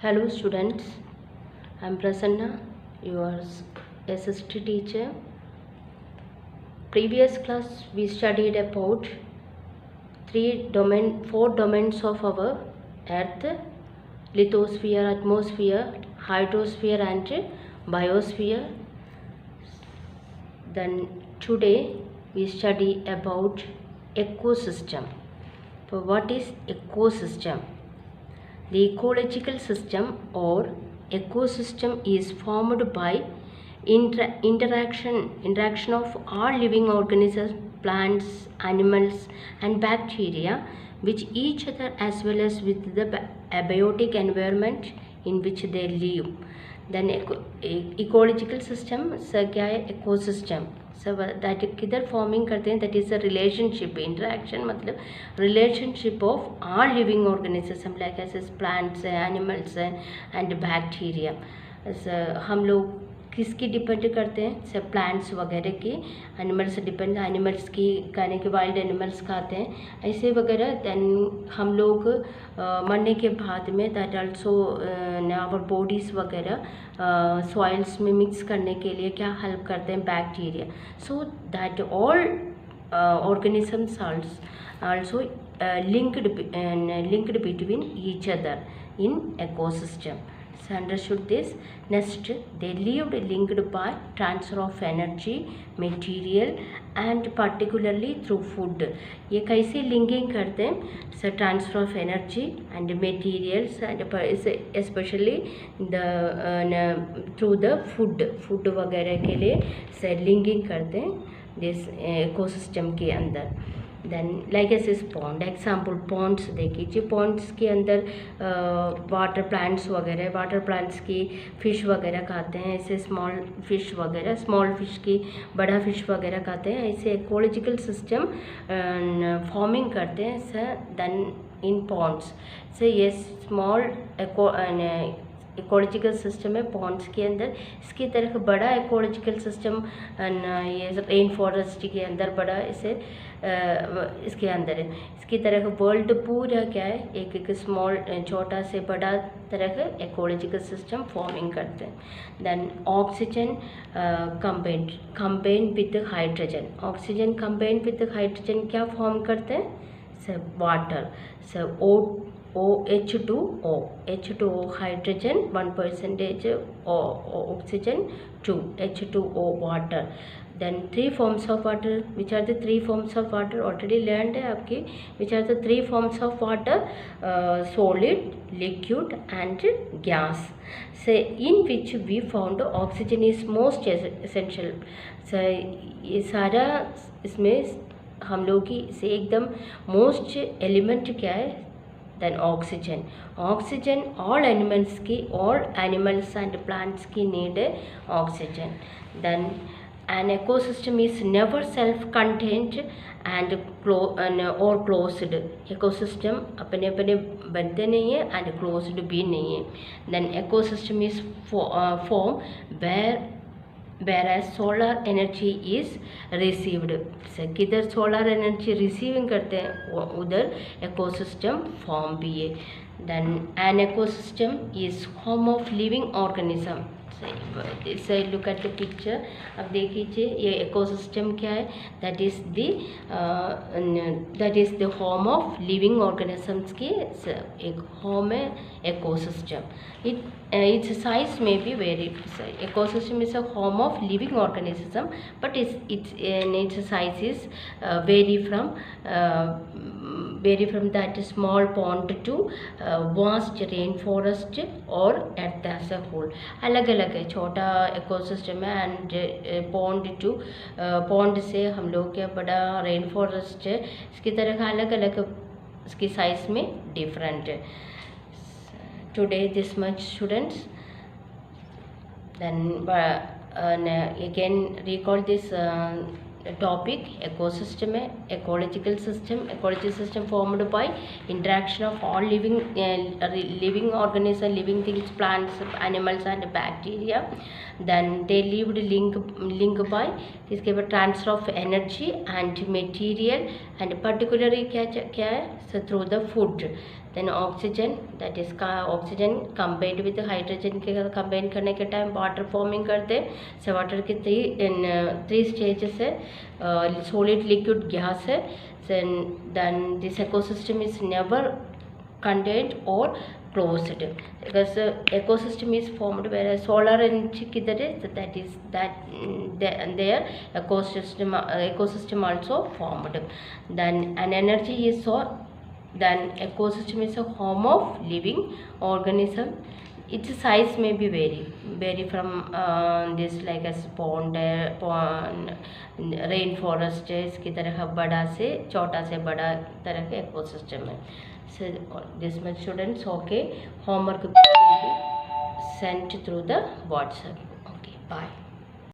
Hello students, I am Prasanna, your SST teacher. Previous class we studied about four domains of our Earth: lithosphere, atmosphere, hydrosphere and biosphere. Then today we study about ecosystem. So what is ecosystem? The ecological system or ecosystem is formed by interaction of all living organisms, plants, animals and bacteria with each other as well as with the abiotic environment in which they live. Then ecological system क्या है? ecosystem that किधर forming करते हैं? That is a relationship, interaction मतलब relationship of all living organisms like as plants, animals and bacteria. हम लोग किसकी depend करते हैं? सब प्लांट्स वगैरह की, एनिमल्स डिपेंड, एनिमल्स की खाने के वाइल्ड एनिमल्स खाते हैं ऐसे वगैरह. देन हम लोग मरने के बाद में दैट आल्सो आवर बॉडीज़ वगैरह सॉइल्स में मिक्स करने के लिए क्या हेल्प करते हैं? Bacteria. So that all organisms also linked between each other in ecosystem. So understood this. Next, they lived linked by transfer of energy, material and particularly through food. ये कैसे linking करते हैं? So transfer of energy and materials and especially through the food वगैरह के लिए से linking करते हैं this ecosystem के अंदर. देन लाइक एस इस पॉन्ड, एग्जाम्पल पॉन्ड्स देखिए. पॉन्ड्स के अंदर वाटर प्लांट्स वगैरह, वाटर प्लांट्स की फ़िश वगैरह खाते हैं ऐसे, स्मॉल फिश वगैरह, स्मॉल फिश की बड़ा फिश वगैरह खाते हैं ऐसे. इकोलॉजिकल सिस्टम फॉर्मिंग करते हैं सर देन इन पॉन्ड्स से. ये स्मॉल इकोलॉजिकल सिस्टम है पॉन्ड्स के अंदर. इसकी तरह बड़ा इकोलॉजिकल सिस्टम ये रेन फॉरेस्ट के अंदर बड़ा इसे इसके अंदर है. इसकी तरह वर्ल्ड पूरा क्या है? एक स्मॉल छोटा से बड़ा तरह इकोलॉजिकल सिस्टम फॉर्मिंग करते हैं. Then oxygen combine with hydrogen. Oxygen combine with hydrogen क्या फॉर्म करते हैं? सब वाटर. सब H2O hydrogen 1% oxygen 2 H2O water. Then three forms of water. Which are the three forms of water? Already learned है आपकी. Which are the three forms of water? Solid, liquid and gas. So in which we found oxygen is most essential. So ये सारा इसमें हम लोग की से एकदम मोस्ट एलिमेंट क्या है? Then oxygen. Oxygen all animals की, ऑल एनिमल्स एंड प्लांट्स की नीड है oxygen. Then an ecosystem is never self content and और क्लोज्ड. इकोसिस्टम अपने अपने बनते नहीं है एंड क्लोज्ड भी नहीं है. Then ecosystem is form whereas solar energy is received. किधर सोलर एनर्जी रिसीविंग करते हैं उधर इकोसिस्टम फॉर्म भी है. Then an ecosystem is home of living organism. So look at the picture. अब देखिए ये इकोसिस्टम क्या है? That is the home of living organisms की एक होम है ecosystem. its size may be varied. Ecosystem is a home of living organism, but its size is vary from that small pond to vast rainforest or earth as a whole. अलग अलग है. छोटा ecosystem है and pond से हम लोग क्या बड़ा रेन फॉरेस्ट है. इसकी तरह अलग अलग इसकी साइज में डिफरेंट है. Today this much students. Then again recall this topic. Ecosystem है ecological system formed by interaction of all living organisms, living things, plants, animals and bacteria. Then they lived link by इसके बाद transfer of energy and material and particularly क्या है? So through the food. Then oxygen, that is oxygen combined with hydrogen के combine करने के time water forming करते हैं। So water के थ्री स्टेजेस है, सॉलिड, लिक्विड, गैस है। Then this ecosystem is never contained or closed, because ecosystem is formed where solar energy kidhar is, that is their ecosystem also formed. Then an energy is so, then ecosystem is a home of living organism. Its size may be vary from this, like as pond rain forest इसकी तरह बड़ा से छोटा से बड़ा तरह के ecosystem है। So this much students, okay, homework will be sent through the WhatsApp. Okay, bye.